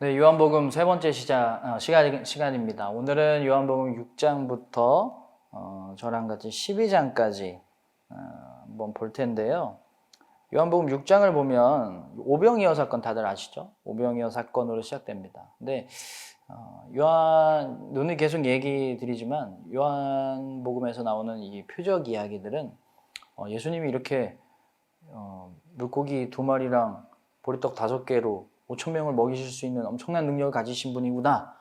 네, 요한복음 세 번째 시간입니다. 오늘은 요한복음 6장부터 저랑 같이 12장까지 한번 볼 텐데요. 요한복음 6장을 보면 오병이어 사건 다들 아시죠? 오병이어 사건으로 시작됩니다. 근데 요한 눈이 계속 드리지만 요한복음에서 나오는 이 표적 이야기들은 예수님이 이렇게 물고기 2마리랑 보리떡 5개로 5천 명을 먹이실 수 있는 엄청난 능력을 가지신 분이구나.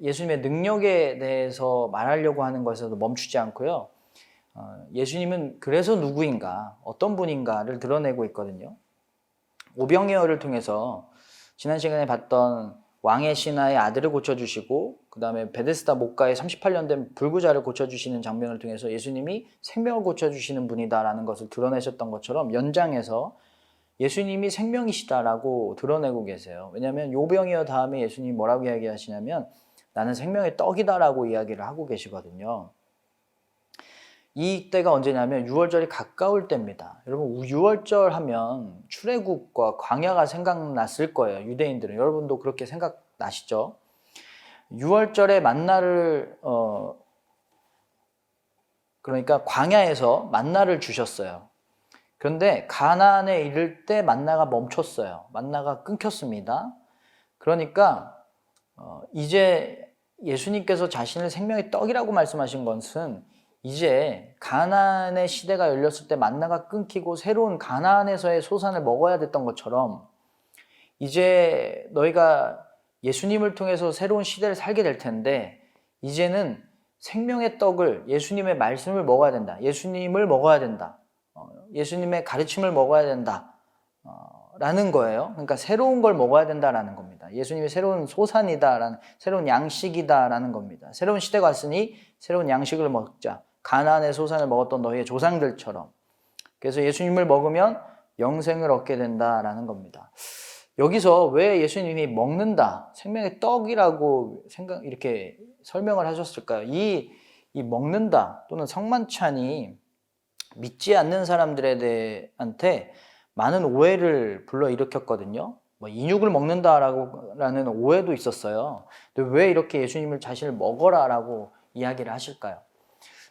예수님의 능력에 대해서 말하려고 하는 것에서도 멈추지 않고요. 예수님은 그래서 누구인가, 어떤 분인가를 드러내고 있거든요. 오병이어를 통해서 지난 시간에 봤던 왕의 신하의 아들을 고쳐주시고 그 다음에 베데스다 목가에 38년 된 불구자를 고쳐주시는 장면을 통해서 예수님이 생명을 고쳐주시는 분이다라는 것을 드러내셨던 것처럼 연장해서 예수님이 생명이시다라고 드러내고 계세요. 왜냐하면 오병이어 다음에 예수님이 뭐라고 이야기하시냐면 나는 생명의 떡이다라고 이야기를 하고 계시거든요. 이 때가 언제냐면 6월절이 가까울 때입니다. 여러분 6월절 하면 출애굽과 광야가 생각났을 거예요. 유대인들은. 여러분도 그렇게 생각나시죠? 6월절에 만나를 그러니까 광야에서 만나를 주셨어요. 그런데 가나안에 이를 때 만나가 멈췄어요. 만나가 끊겼습니다. 그러니까 이제 예수님께서 자신을 생명의 떡이라고 말씀하신 것은 이제 가나안의 시대가 열렸을 때 만나가 끊기고 새로운 가나안에서의 소산을 먹어야 됐던 것처럼 이제 너희가 예수님을 통해서 새로운 시대를 살게 될 텐데 이제는 생명의 떡을 예수님의 말씀을 먹어야 된다. 예수님을 먹어야 된다. 예수님의 가르침을 먹어야 된다. 라는 거예요. 그러니까 새로운 걸 먹어야 된다라는 겁니다. 예수님이 새로운 소산이다라는, 새로운 양식이다라는 겁니다. 새로운 시대가 왔으니 새로운 양식을 먹자. 가나안의 소산을 먹었던 너희의 조상들처럼. 그래서 예수님을 먹으면 영생을 얻게 된다라는 겁니다. 여기서 왜 예수님이 먹는다, 생명의 떡이라고 이렇게 설명을 하셨을까요? 이 먹는다 또는 성만찬이 믿지 않는 사람들한테 많은 오해를 불러일으켰거든요. 인육을 먹는다라는 오해도 있었어요. 근데 왜 이렇게 예수님을 자신을 먹어라라고 이야기를 하실까요?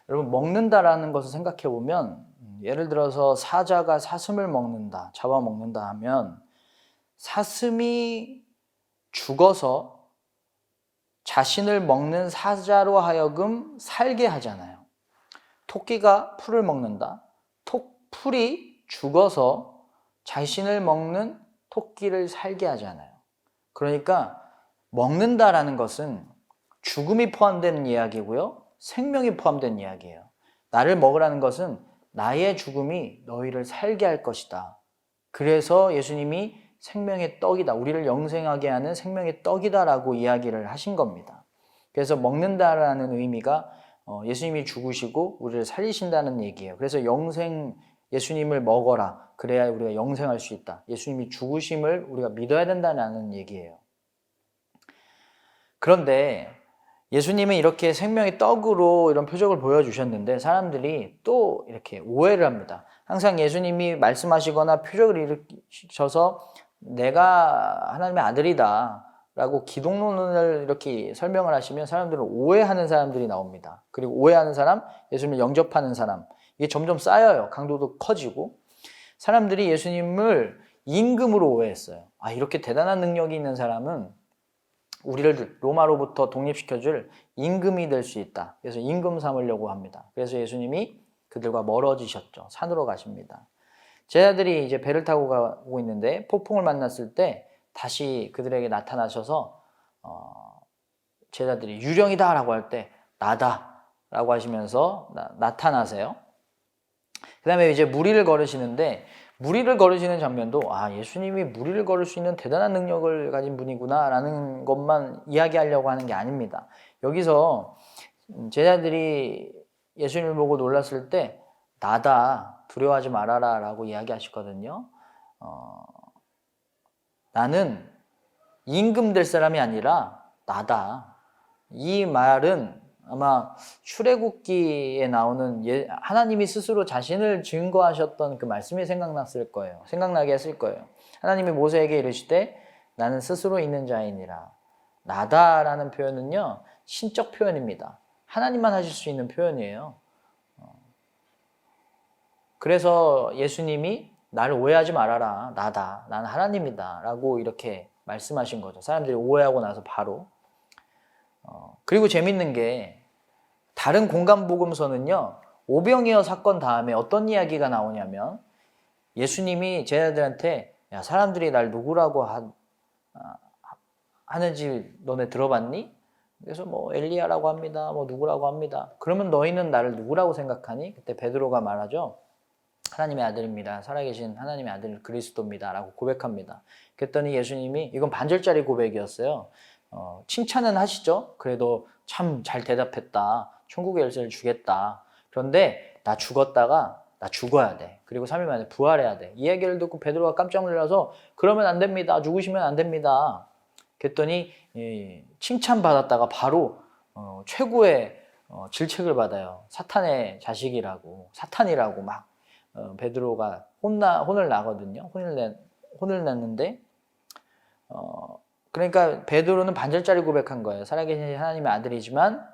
여러분, 먹는다라는 것을 생각해 보면 예를 들어서 사자가 사슴을 먹는다, 잡아먹는다 하면 사슴이 죽어서 자신을 먹는 사자로 하여금 살게 하잖아요. 토끼가 풀을 먹는다. 풀이 죽어서 자신을 먹는 토끼를 살게 하잖아요. 그러니까 먹는다라는 것은 죽음이 포함되는 이야기고요. 생명이 포함된 이야기예요. 나를 먹으라는 것은 나의 죽음이 너희를 살게 할 것이다. 그래서 예수님이 생명의 떡이다. 우리를 영생하게 하는 생명의 떡이다라고 이야기를 하신 겁니다. 그래서 먹는다라는 의미가 예수님이 죽으시고 우리를 살리신다는 얘기예요. 그래서 예수님을 먹어라. 그래야 우리가 영생할 수 있다. 예수님이 죽으심을 우리가 믿어야 된다는 얘기예요. 그런데 예수님은 이렇게 생명의 떡으로 이런 표적을 보여주셨는데 사람들이 또 이렇게 오해를 합니다. 항상 예수님이 말씀하시거나 표적을 일으키셔서 내가 하나님의 아들이다 라고 기독론을 이렇게 설명을 하시면 사람들은 오해하는 사람들이 나옵니다. 그리고 오해하는 사람, 예수님을 영접하는 사람, 이게 점점 쌓여요. 강도도 커지고. 사람들이 예수님을 임금으로 오해했어요. 이렇게 대단한 능력이 있는 사람은 우리를 로마로부터 독립시켜줄 임금이 될 수 있다. 그래서 임금 삼으려고 합니다. 그래서 예수님이 그들과 멀어지셨죠. 산으로 가십니다. 제자들이 이제 배를 타고 가고 있는데 폭풍을 만났을 때 다시 그들에게 나타나셔서 제자들이 유령이다 라고 할 때 나다 라고 하시면서 나타나세요. 그 다음에 이제 무리를 걸으시는데 무리를 걸으시는 장면도 예수님이 무리를 걸을 수 있는 대단한 능력을 가진 분이구나 라는 것만 이야기하려고 하는 게 아닙니다. 여기서 제자들이 예수님을 보고 놀랐을 때 나다, 두려워하지 말아라 라고 이야기하시거든요. 나는 임금 될 사람이 아니라 나다. 이 말은 아마 출애굽기에 나오는 하나님이 스스로 자신을 증거하셨던 그 말씀이 생각났을 거예요. 생각나게 했을 거예요. 하나님이 모세에게 이르시되 나는 스스로 있는 자이니라. 나다라는 표현은요, 신적 표현입니다. 하나님만 하실 수 있는 표현이에요. 그래서 예수님이 나를 오해하지 말아라. 나다. 나는 하나님이다. 라고 이렇게 말씀하신 거죠. 사람들이 오해하고 나서 바로. 그리고 재밌는 게 다른 공간복음서는요, 오병이어 사건 다음에 어떤 이야기가 나오냐면 예수님이 제자들한테 야, 사람들이 날 누구라고 하는지 너네 들어봤니? 그래서 뭐 엘리야라고 합니다. 뭐 누구라고 합니다. 그러면 너희는 나를 누구라고 생각하니? 그때 베드로가 말하죠. 하나님의 아들입니다. 살아계신 하나님의 아들 그리스도입니다. 라고 고백합니다. 그랬더니 예수님이, 이건 반절짜리 고백이었어요. 칭찬은 하시죠. 그래도 참 잘 대답했다. 천국의 열쇠를 주겠다. 그런데 나 죽었다가 나 죽어야 돼. 그리고 3일 만에 부활해야 돼. 이 얘기를 듣고 베드로가 깜짝 놀라서 그러면 안 됩니다. 죽으시면 안 됩니다. 그랬더니 칭찬받았다가 바로 최고의 질책을 받아요. 사탄의 자식이라고, 사탄이라고 막 베드로가 혼을 나거든요. 혼을 냈는데 그러니까 베드로는 반절짜리 고백한 거예요. 살아계신 하나님의 아들이지만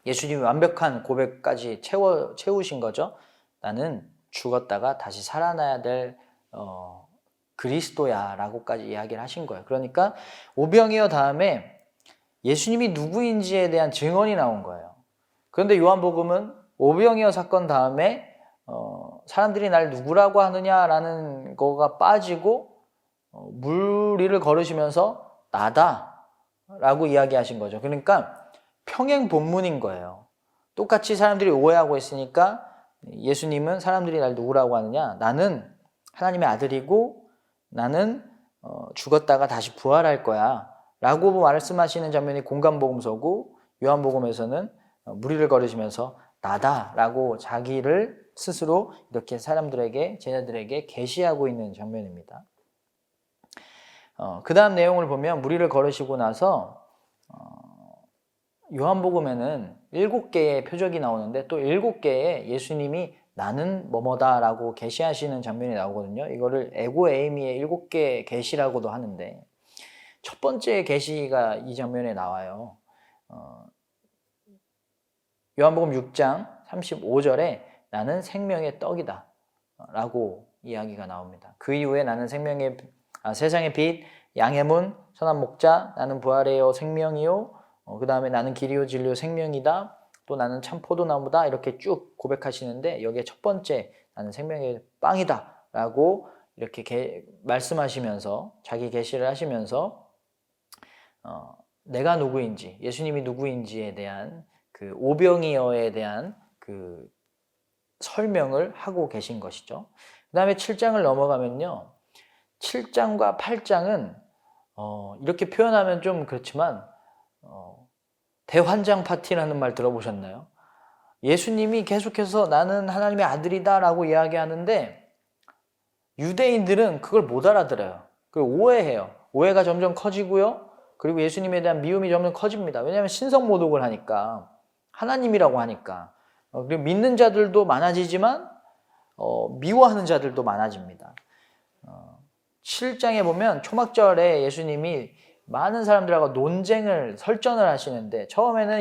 예수님이 완벽한 고백까지 채우신 거죠. 나는 죽었다가 다시 살아나야 될 그리스도야 라고까지 이야기를 하신 거예요. 그러니까 오병이어 다음에 예수님이 누구인지에 대한 증언이 나온 거예요. 그런데 요한복음은 오병이어 사건 다음에 사람들이 날 누구라고 하느냐라는 거가 빠지고 물 위를 걸으시면서 나다 라고 이야기하신 거죠. 그러니까 평행 본문인 거예요. 똑같이 사람들이 오해하고 있으니까 예수님은 사람들이 날 누구라고 하느냐? 나는 하나님의 아들이고 나는 죽었다가 다시 부활할 거야 라고 말씀하시는 장면이 공간복음서고, 요한복음에서는 물 위를 걸으시면서 나다 라고 자기를 스스로 이렇게 사람들에게, 제자들에게 계시하고 있는 장면입니다. 그 다음 내용을 보면 물 위를 걸으시고 나서 요한복음에는 7개의 표적이 나오는데 또 7개의 예수님이 나는 뭐뭐다 라고 계시하시는 장면이 나오거든요. 이거를 에고에이미의 7개 계시라고도 하는데 첫 번째 계시가 이 장면에 나와요. 요한복음 6장 35절에 나는 생명의 떡이다 라고 이야기가 나옵니다. 그 이후에 나는 세상의 빛, 양의 문, 선한 목자, 나는 부활이요 생명이요, 그 다음에 나는 길이요 진리요 생명이다, 또 나는 참 포도나무다, 이렇게 쭉 고백하시는데 여기에 첫 번째 나는 생명의 빵이다 라고 이렇게 말씀하시면서 자기 계시를 하시면서 내가 누구인지, 예수님이 누구인지에 대한 그 오병이어에 대한 그 설명을 하고 계신 것이죠. 그 다음에 7장을 넘어가면요, 7장과 8장은 이렇게 표현하면 좀 그렇지만 대환장 파티라는 말 들어보셨나요? 예수님이 계속해서 나는 하나님의 아들이다 라고 이야기하는데 유대인들은 그걸 못 알아들어요. 그걸 오해해요. 오해가 점점 커지고요. 그리고 예수님에 대한 미움이 점점 커집니다. 왜냐하면 신성모독을 하니까, 하나님이라고 하니까. 그리고 믿는 자들도 많아지지만 미워하는 자들도 많아집니다. 7장에 보면 초막절에 예수님이 많은 사람들하고 설전을 하시는데 처음에는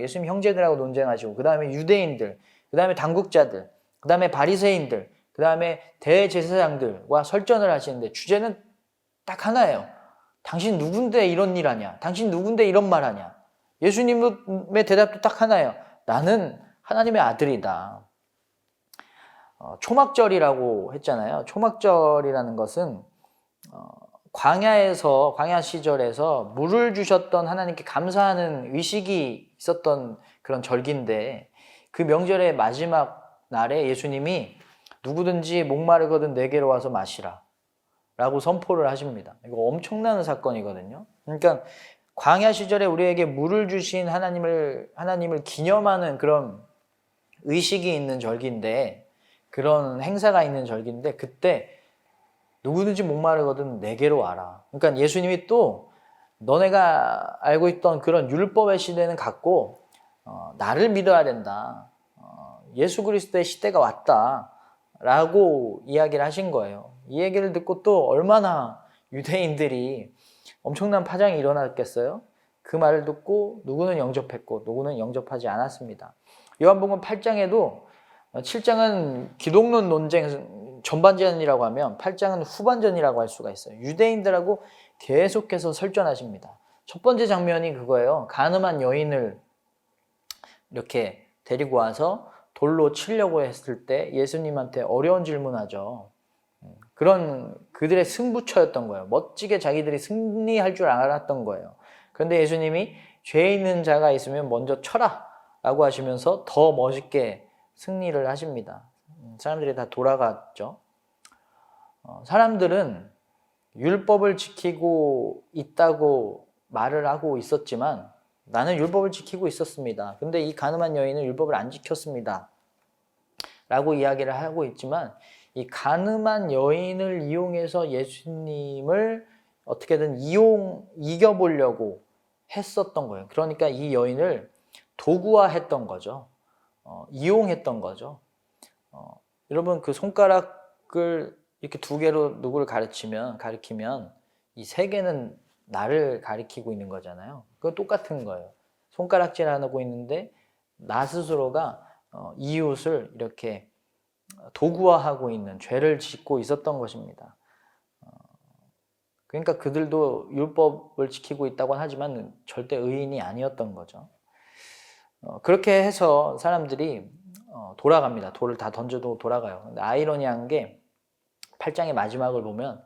예수님 형제들하고 논쟁하시고, 그 다음에 유대인들, 그 다음에 당국자들, 그 다음에 바리새인들, 그 다음에 대제사장들과 설전을 하시는데 주제는 딱 하나예요. 당신 누군데 이런 일 하냐? 당신 누군데 이런 말 하냐? 예수님의 대답도 딱 하나예요. 나는 하나님의 아들이다. 초막절이라고 했잖아요. 초막절이라는 것은 광야 시절에서 물을 주셨던 하나님께 감사하는 의식이 있었던 그런 절기인데, 그 명절의 마지막 날에 예수님이 누구든지 목마르거든 내게로 와서 마시라 라고 선포를 하십니다. 이거 엄청난 사건이거든요. 그러니까 광야 시절에 우리에게 물을 주신 하나님을 기념하는 그런 의식이 있는 절기인데, 그런 행사가 있는 절기인데, 그때 누구든지 목마르거든 내게로 와라. 그러니까 예수님이 또 너네가 알고 있던 그런 율법의 시대는 갔고 나를 믿어야 된다. 예수 그리스도의 시대가 왔다. 라고 이야기를 하신 거예요. 이 얘기를 듣고 또 얼마나 유대인들이 엄청난 파장이 일어났겠어요? 그 말을 듣고 누구는 영접했고 누구는 영접하지 않았습니다. 요한복음 8장에도 7장은 기독론 논쟁 전반전이라고 하면 8장은 후반전이라고 할 수가 있어요. 유대인들하고 계속해서 설전하십니다. 첫 번째 장면이 그거예요. 가늠한 여인을 이렇게 데리고 와서 돌로 치려고 했을 때 예수님한테 어려운 질문하죠. 그런 그들의 승부처였던 거예요. 멋지게 자기들이 승리할 줄 알았던 거예요. 그런데 예수님이 죄 있는 자가 있으면 먼저 쳐라 라고 하시면서 더 멋있게 승리를 하십니다. 사람들이 다 돌아갔죠. 사람들은 율법을 지키고 있다고 말을 하고 있었지만 나는 율법을 지키고 있었습니다. 근데 이 가늠한 여인은 율법을 안 지켰습니다. 라고 이야기를 하고 있지만 이 가늠한 여인을 이용해서 예수님을 어떻게든 이겨보려고 했었던 거예요. 그러니까 이 여인을 도구화했던 거죠. 이용했던 거죠. 여러분 그 손가락을 이렇게 두 개로 누구를 가리키면 이 세 개는 나를 가리키고 있는 거잖아요. 그건 똑같은 거예요. 손가락질 하고 있는데 나 스스로가 이웃을 이렇게 도구화하고 있는 죄를 짓고 있었던 것입니다. 그러니까 그들도 율법을 지키고 있다고 하지만 절대 의인이 아니었던 거죠. 그렇게 해서 사람들이 돌아갑니다. 돌을 다 던져도 돌아가요. 근데 아이러니한 게 8장의 마지막을 보면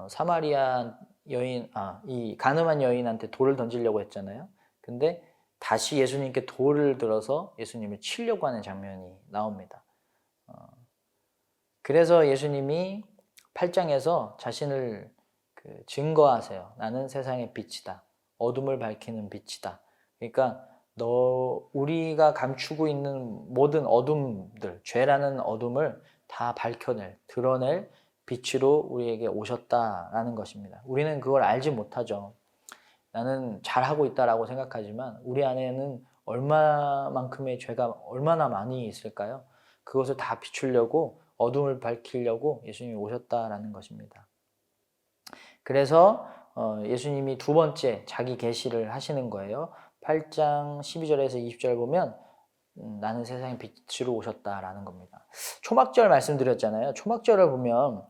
사마리아 여인, 이 가늠한 여인한테 돌을 던지려고 했잖아요. 근데 다시 예수님께 돌을 들어서 예수님을 치려고 하는 장면이 나옵니다. 그래서 예수님이 8장에서 자신을 증거하세요. 나는 세상의 빛이다. 어둠을 밝히는 빛이다. 그러니까 우리가 감추고 있는 모든 어둠들, 죄라는 어둠을 다 드러낼 빛으로 우리에게 오셨다라는 것입니다. 우리는 그걸 알지 못하죠. 나는 잘하고 있다라고 생각하지만 우리 안에는 얼마만큼의 죄가 얼마나 많이 있을까요? 그것을 다 비추려고 어둠을 밝히려고 예수님이 오셨다라는 것입니다. 그래서 예수님이 두 번째 자기 계시를 하시는 거예요. 8장 12절에서 20절 보면 나는 세상의 빛으로 오셨다라는 겁니다. 초막절 말씀드렸잖아요. 초막절을 보면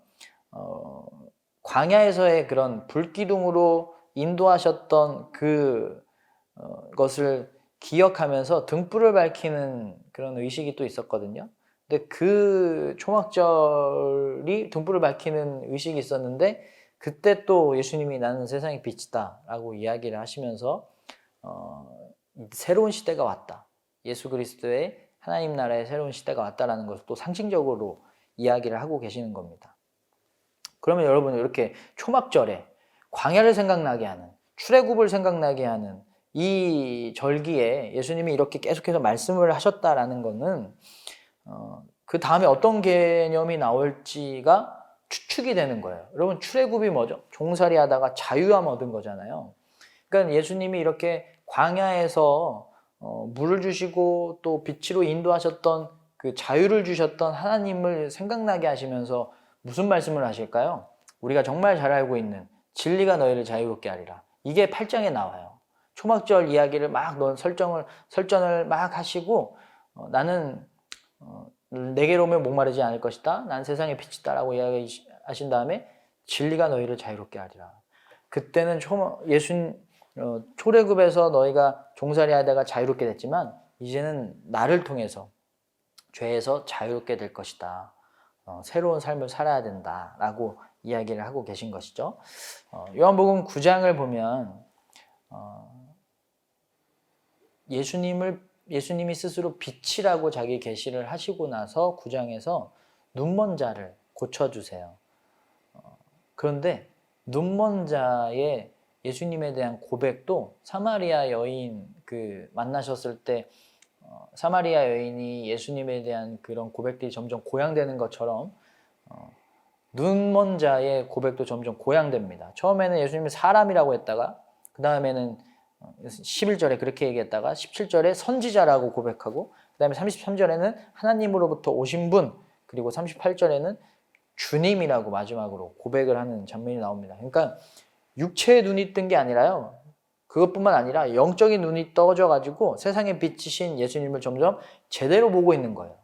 광야에서의 그런 불기둥으로 인도하셨던 것을 기억하면서 등불을 밝히는 그런 의식이 또 있었거든요. 근데 그 초막절이 등불을 밝히는 의식이 있었는데 그때 또 예수님이 나는 세상의 빛이다 라고 이야기를 하시면서 새로운 시대가 왔다. 예수 그리스도의 하나님 나라의 새로운 시대가 왔다라는 것을 또 상징적으로 이야기를 하고 계시는 겁니다. 그러면 여러분 이렇게 초막절에 광야를 생각나게 하는 출애굽을 생각나게 하는 이 절기에 예수님이 이렇게 계속해서 말씀을 하셨다라는 것은 그 다음에 어떤 개념이 나올지가 추측이 되는 거예요. 여러분 출애굽이 뭐죠? 종살이 하다가 자유함 얻은 거잖아요. 그러니까 예수님이 이렇게 광야에서 물을 주시고 또 빛으로 인도하셨던 그 자유를 주셨던 하나님을 생각나게 하시면서 무슨 말씀을 하실까요? 우리가 정말 잘 알고 있는 진리가 너희를 자유롭게 하리라. 이게 8장에 나와요. 초막절 이야기를 막 설전을 막 하시고 나는 내게로 오면 목마르지 않을 것이다. 난 세상의 빛이다 라고 이야기하신 다음에 진리가 너희를 자유롭게 하리라. 그때는 초래굽에서 너희가 종살이 하다가 자유롭게 됐지만 이제는 나를 통해서 죄에서 자유롭게 될 것이다. 새로운 삶을 살아야 된다라고 이야기를 하고 계신 것이죠. 요한복음 9장을 보면 예수님이 스스로 빛이라고 자기 계시를 하시고 나서 9장에서 눈먼 자를 고쳐주세요. 그런데 눈먼 자의 예수님에 대한 고백도 사마리아 여인 만나셨을 때 사마리아 여인이 예수님에 대한 그런 고백들이 점점 고양되는 것처럼 눈먼 자의 고백도 점점 고양됩니다. 처음에는 예수님이 사람이라고 했다가 그 다음에는 11절에 그렇게 얘기했다가 17절에 선지자라고 고백하고 그 다음에 33절에는 하나님으로부터 오신 분, 그리고 38절에는 주님이라고 마지막으로 고백을 하는 장면이 나옵니다. 그러니까 육체의 눈이 뜬 게 아니라요, 그것뿐만 아니라 영적인 눈이 떠져가지고 세상에 비치신 예수님을 점점 제대로 보고 있는 거예요.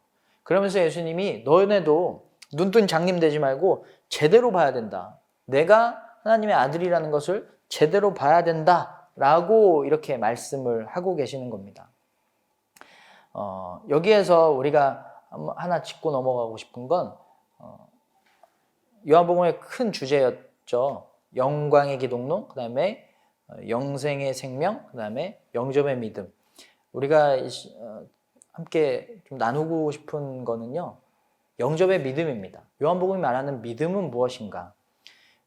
그러면서 예수님이 너네도 눈뜬 장님 되지 말고 제대로 봐야 된다. 내가 하나님의 아들이라는 것을 제대로 봐야 된다 라고 이렇게 말씀을 하고 계시는 겁니다. 여기에서 우리가 하나 짚고 넘어가고 싶은 건 요한복음의 큰 주제였죠. 영광의 기독론, 그 다음에 영생의 생명, 그 다음에 영접의 믿음. 우리가 함께 좀 나누고 싶은 거는요, 영접의 믿음입니다. 요한복음이 말하는 믿음은 무엇인가?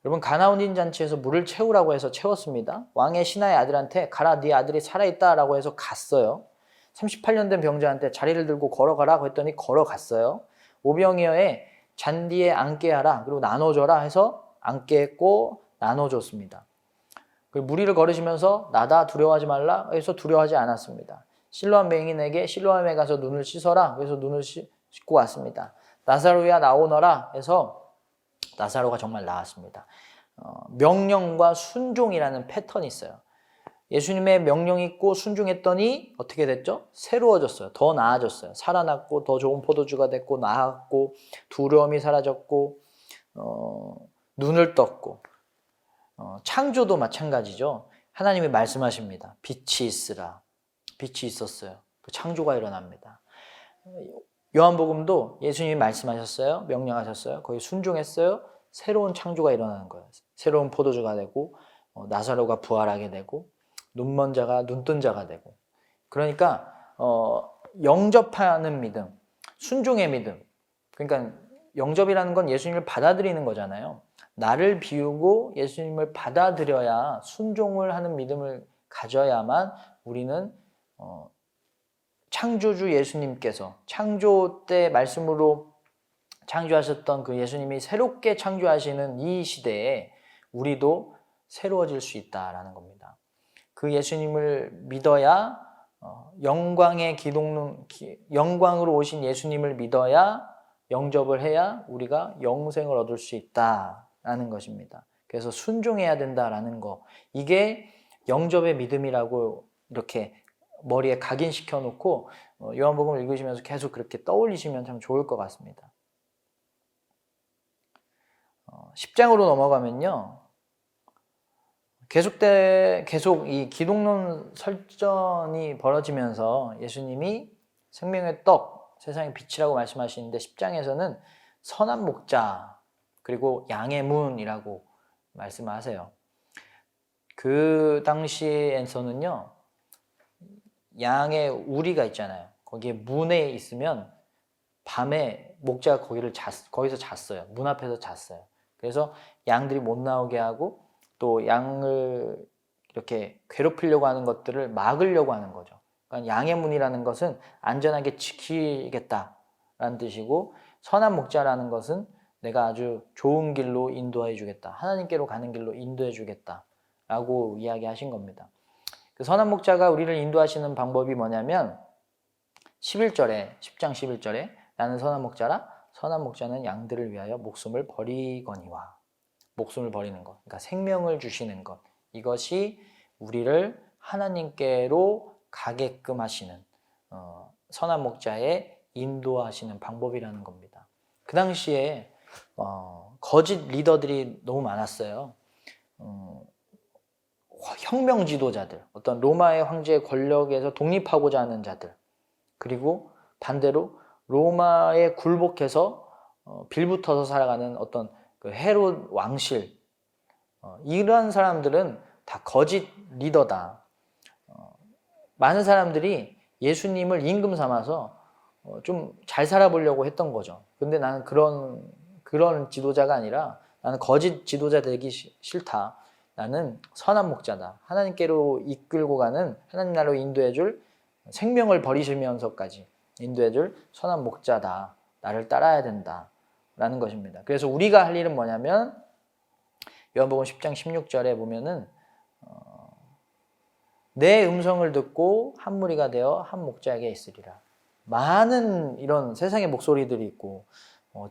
여러분, 가나온인 잔치에서 물을 채우라고 해서 채웠습니다. 왕의 신하의 아들한테 가라, 네 아들이 살아있다 라고 해서 갔어요. 38년 된 병자한테 자리를 들고 걸어가라고 했더니 걸어갔어요. 오병이어의 잔디에 앉게 하라, 그리고 나눠줘라 해서 앉게 했고 나눠줬습니다. 무리를 걸으시면서 나다 두려워하지 말라 해서 두려워하지 않았습니다. 실로암 맹인에게 실로암에 가서 눈을 씻어라 그래서 눈을 씻고 왔습니다. 나사로야 나오너라 해서 나사로가 정말 나았습니다. 명령과 순종이라는 패턴이 있어요. 예수님의 명령이 있고 순종했더니 어떻게 됐죠? 새로워졌어요. 더 나아졌어요. 살아났고 더 좋은 포도주가 됐고 나았고 두려움이 사라졌고 눈을 떴고 창조도 마찬가지죠. 하나님이 말씀하십니다. 빛이 있으라. 빛이 있었어요. 그 창조가 일어납니다. 요한복음도 예수님이 말씀하셨어요. 명령하셨어요. 거기 순종했어요. 새로운 창조가 일어나는 거예요. 새로운 포도주가 되고 나사로가 부활하게 되고 눈먼 자가 눈뜬 자가 되고. 그러니까 영접하는 믿음, 순종의 믿음. 그러니까 영접이라는 건 예수님을 받아들이는 거잖아요. 나를 비우고 예수님을 받아들여야, 순종을 하는 믿음을 가져야만 우리는 창조주 예수님께서 창조 때 말씀으로 창조하셨던 그 예수님이 새롭게 창조하시는 이 시대에 우리도 새로워질 수 있다라는 겁니다. 그 예수님을 믿어야 영광의 기독론, 영광으로 오신 예수님을 믿어야, 영접을 해야 우리가 영생을 얻을 수 있다라는 것입니다. 그래서 순종해야 된다라는 거, 이게 영접의 믿음이라고 이렇게 머리에 각인시켜 놓고 요한복음을 읽으시면서 계속 그렇게 떠올리시면 참 좋을 것 같습니다. 10장으로 넘어가면요, 계속 이 기독론 설전이 벌어지면서 예수님이 생명의 떡, 세상의 빛이라고 말씀하시는데 10장에서는 선한 목자 그리고 양의 문이라고 말씀하세요. 그 당시에서는요, 양의 우리가 있잖아요. 거기에 문에 있으면 밤에 목자가 거기서 잤어요. 문 앞에서 잤어요. 그래서 양들이 못 나오게 하고 또 양을 이렇게 괴롭히려고 하는 것들을 막으려고 하는 거죠. 그러니까 양의 문이라는 것은 안전하게 지키겠다라는 뜻이고, 선한 목자라는 것은 내가 아주 좋은 길로 인도해 주겠다, 하나님께로 가는 길로 인도해 주겠다라고 이야기하신 겁니다. 그 선한 목자가 우리를 인도하시는 방법이 뭐냐면 10장 11절에 나는 선한 목자라, 선한 목자는 양들을 위하여 목숨을 버리거니와. 목숨을 버리는 것, 그러니까 생명을 주시는 것, 이것이 우리를 하나님께로 가게끔 하시는 선한 목자의 인도하시는 방법이라는 겁니다. 그 당시에 거짓 리더들이 너무 많았어요. 혁명 지도자들, 어떤 로마의 황제의 권력에서 독립하고자 하는 자들, 그리고 반대로 로마에 굴복해서 빌붙어서 살아가는 어떤 그 헤롯 왕실, 이런 사람들은 다 거짓 리더다. 많은 사람들이 예수님을 임금 삼아서 좀 잘 살아보려고 했던 거죠. 근데 나는 그런 지도자가 아니라 나는 거짓 지도자 되기 싫다. 나는 선한 목자다. 하나님께로 이끌고 가는, 하나님 나라로 인도해줄, 생명을 버리시면서까지 인도해줄 선한 목자다. 나를 따라야 된다. 라는 것입니다. 그래서 우리가 할 일은 뭐냐면 요한복음 10장 16절에 보면은 내 음성을 듣고 한 무리가 되어 한 목자에게 있으리라. 많은 이런 세상의 목소리들이 있고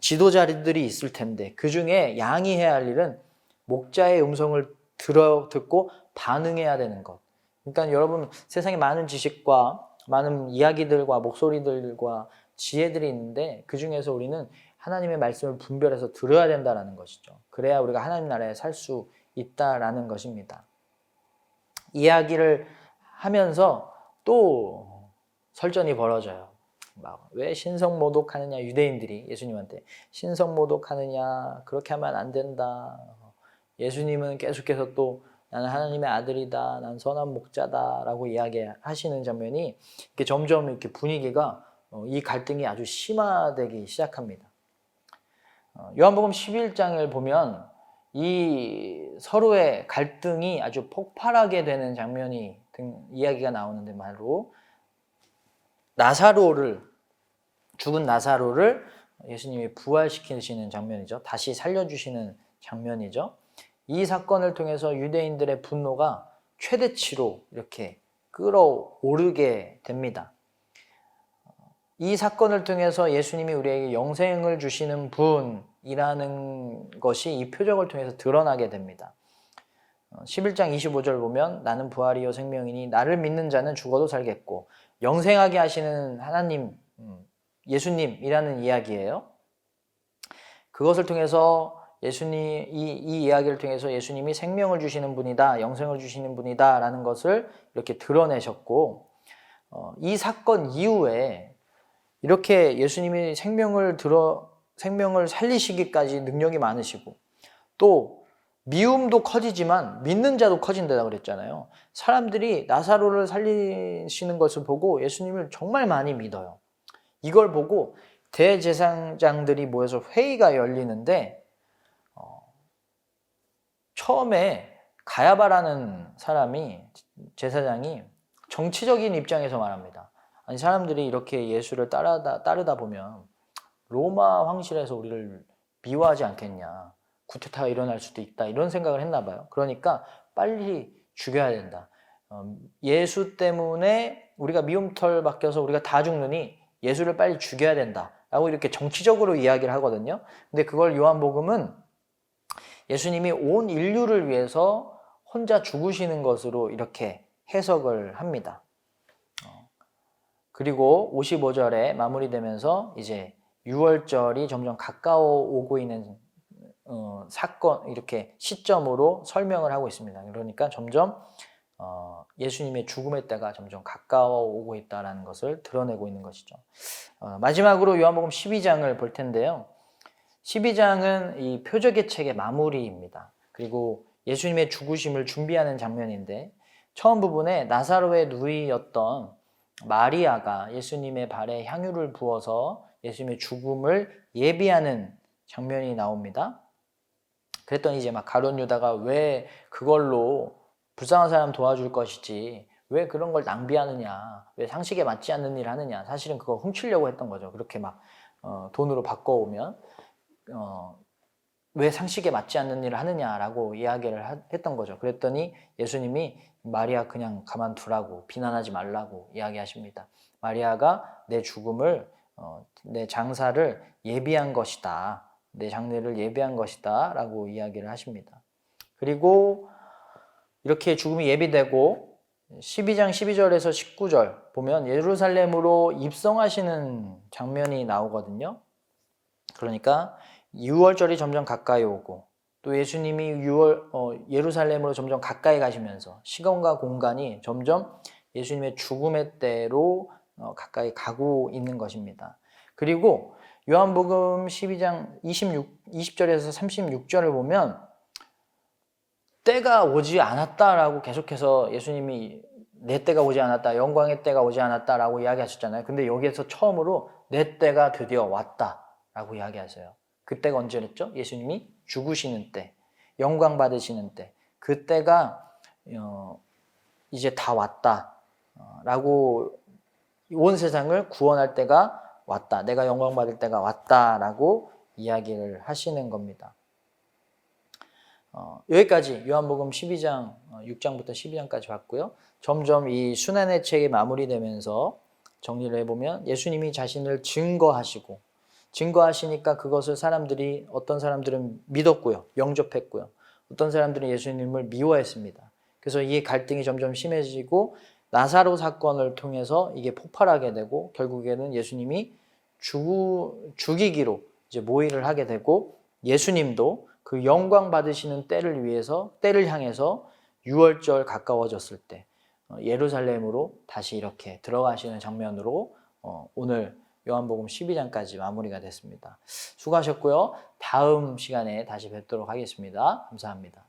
지도자들이 있을 텐데 그 중에 양이 해야 할 일은 목자의 음성을 듣고 반응해야 되는 것. 그러니까 여러분 세상에 많은 지식과 많은 이야기들과 목소리들과 지혜들이 있는데 그 중에서 우리는 하나님의 말씀을 분별해서 들어야 된다는 것이죠. 그래야 우리가 하나님 나라에 살 수 있다라는 것입니다. 이야기를 하면서 또 설전이 벌어져요. 막 왜 신성모독하느냐, 유대인들이 예수님한테 신성모독하느냐, 그렇게 하면 안 된다. 예수님은 계속해서 또 나는 하나님의 아들이다, 난 선한 목자다라고 이야기하시는 장면이 이렇게 점점 이렇게 분위기가 이 갈등이 아주 심화되기 시작합니다. 요한복음 11장을 보면 이 서로의 갈등이 아주 폭발하게 되는 장면이 이야기가 나오는데 바로 죽은 나사로를 예수님이 부활시키시는 장면이죠. 다시 살려주시는 장면이죠. 이 사건을 통해서 유대인들의 분노가 최대치로 이렇게 끌어오르게 됩니다. 이 사건을 통해서 예수님이 우리에게 영생을 주시는 분이라는 것이 이 표적을 통해서 드러나게 됩니다. 11장 25절 보면 나는 부활이요 생명이니 나를 믿는 자는 죽어도 살겠고 영생하게 하시는 하나님, 예수님이라는 이야기예요. 그것을 통해서 이 이야기를 통해서 예수님이 생명을 주시는 분이다, 영생을 주시는 분이다 라는 것을 이렇게 드러내셨고 이 사건 이후에 이렇게 예수님이 생명을 살리시기까지 능력이 많으시고 또 미움도 커지지만 믿는 자도 커진다고 그랬잖아요. 사람들이 나사로를 살리시는 것을 보고 예수님을 정말 많이 믿어요. 이걸 보고 대제사장들이 모여서 회의가 열리는데 처음에 가야바라는 사람이 제사장이 정치적인 입장에서 말합니다. 아니 사람들이 이렇게 예수를 따르다 보면 로마 황실에서 우리를 미워하지 않겠냐, 구테타가 일어날 수도 있다 이런 생각을 했나 봐요. 그러니까 빨리 죽여야 된다. 예수 때문에 우리가 미움털 박혀서 우리가 다 죽느니 예수를 빨리 죽여야 된다 라고 이렇게 정치적으로 이야기를 하거든요. 근데 그걸 요한복음은 예수님이 온 인류를 위해서 혼자 죽으시는 것으로 이렇게 해석을 합니다. 그리고 55절에 마무리되면서 이제 6월절이 점점 가까워 오고 있는 사건, 이렇게 시점으로 설명을 하고 있습니다. 그러니까 점점 예수님의 죽음의 때가 점점 가까워 오고 있다는 것을 드러내고 있는 것이죠. 마지막으로 요한복음 12장을 볼 텐데요. 12장은 이 표적의 책의 마무리입니다. 그리고 예수님의 죽으심을 준비하는 장면인데 처음 부분에 나사로의 누이였던 마리아가 예수님의 발에 향유를 부어서 예수님의 죽음을 예비하는 장면이 나옵니다. 그랬더니 이제 막 가룟 유다가 왜 그걸로 불쌍한 사람 도와줄 것이지 왜 그런 걸 낭비하느냐, 왜 상식에 맞지 않는 일을 하느냐, 사실은 그거 훔치려고 했던 거죠. 그렇게 막 돈으로 바꿔오면 왜 상식에 맞지 않는 일을 하느냐라고 이야기를 했던 거죠. 그랬더니 예수님이 마리아 그냥 가만두라고, 비난하지 말라고 이야기하십니다. 마리아가 내 죽음을, 내 장사를 예비한 것이다, 내 장례를 예비한 것이다 라고 이야기를 하십니다. 그리고 이렇게 죽음이 예비되고 12장 12절에서 19절 보면 예루살렘으로 입성하시는 장면이 나오거든요. 그러니까 6월절이 점점 가까이 오고 또 예수님이 예루살렘으로 점점 가까이 가시면서 시간과 공간이 점점 예수님의 죽음의 때로 가까이 가고 있는 것입니다. 그리고 요한복음 12장 20절에서 36절을 보면 때가 오지 않았다라고 계속해서 예수님이 내 때가 오지 않았다, 영광의 때가 오지 않았다라고 이야기하셨잖아요. 근데 여기에서 처음으로 내 때가 드디어 왔다라고 이야기하세요. 그때가 언제랬죠? 예수님이 죽으시는 때, 영광 받으시는 때, 그때가 이제 다 왔다라고, 온 세상을 구원할 때가 왔다, 내가 영광 받을 때가 왔다라고 이야기를 하시는 겁니다. 여기까지 요한복음 12장 6장부터 12장까지 봤고요. 점점 이 순환의 책이 마무리되면서 정리를 해보면 예수님이 자신을 증거하시니까 그것을 사람들이 어떤 사람들은 믿었고요. 영접했고요. 어떤 사람들은 예수님을 미워했습니다. 그래서 이 갈등이 점점 심해지고 나사로 사건을 통해서 이게 폭발하게 되고 결국에는 예수님이 죽이기로 이제 모의를 하게 되고 예수님도 그 영광 받으시는 때를 향해서 유월절 가까워졌을 때 예루살렘으로 다시 이렇게 들어가시는 장면으로 오늘 요한복음 12장까지 마무리가 됐습니다. 수고하셨고요. 다음 시간에 다시 뵙도록 하겠습니다. 감사합니다.